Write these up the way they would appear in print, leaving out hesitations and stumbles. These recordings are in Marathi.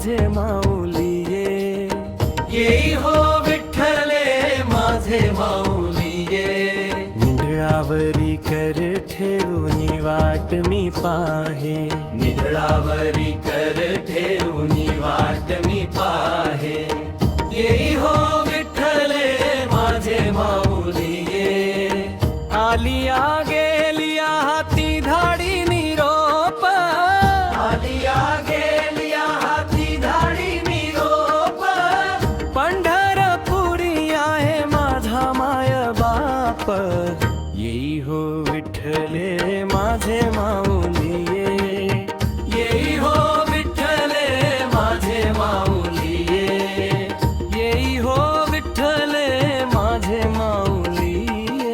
माझे माऊली ये. येई हो विठ्ठले माझे माऊली ये. निंदळावरी कर ठेवून वाट मी पाहे. निधळावरी कर ठेवून वाट मी पाहे. येई हो विठ्ठले माझे माऊली ये. आलिया गेलिया हाती धाडी निरोप. आलिया गेलिया हाती धाडी निरोप. पंढरपुरी आहे माझा माय बाप. येई हो विठ्ठले माझे माऊली ये. येई हो विठ्ठले माझे माऊली ये. येई हो विठ्ठले माझे माऊली ये.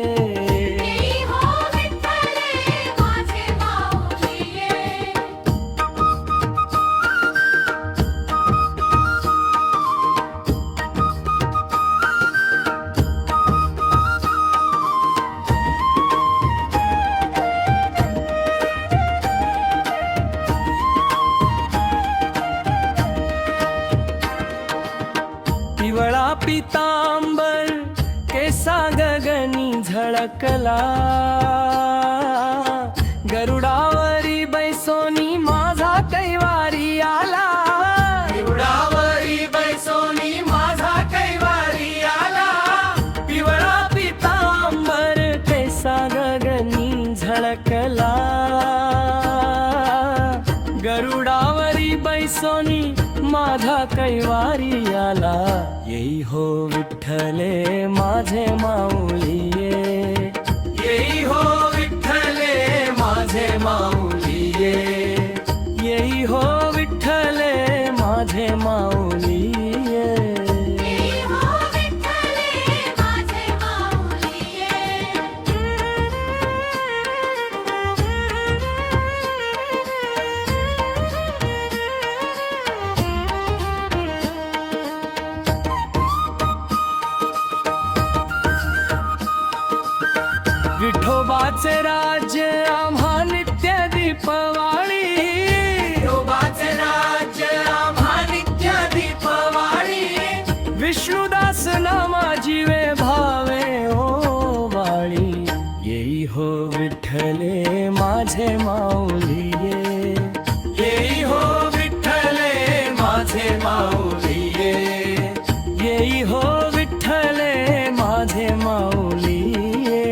पिवळा पितांबर केसा गगनी झळकला. गरुडावरी बैसोनी माझा कैवारी आला. पिवळावरी बैसोनी माझा कैवारी आला. पिवळा पितांबर केसा गगनी झळकला. गरुडावरी बैसोनी माझा कैवारी आला. येई हो विठ्ठले माझे माऊली ये. येई हो विठ्ठले माझे माऊली ये. येई हो विठ्ठले माझे माऊली ये. विठोबाचे राज्य आम्हा नित्य दीपवाळी. विठोबाचे राज्य आम्हा नित्य दीपवाळी. विष्णुदास नामा जीवे भावे हो वाळी. येई हो विठ्ठले माझे माऊली ये. येई हो विठ्ठले माझे माऊली ये. येई हो विठ्ठले माझे माऊली ये.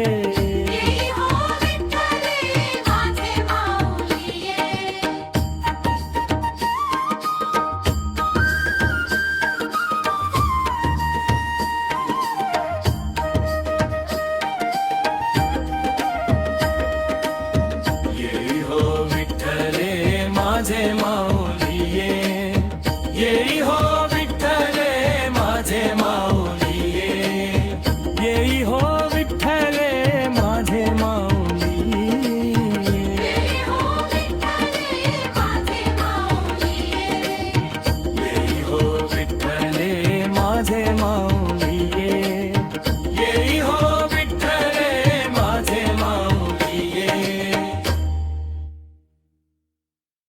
येई हो विठ्ठले माझे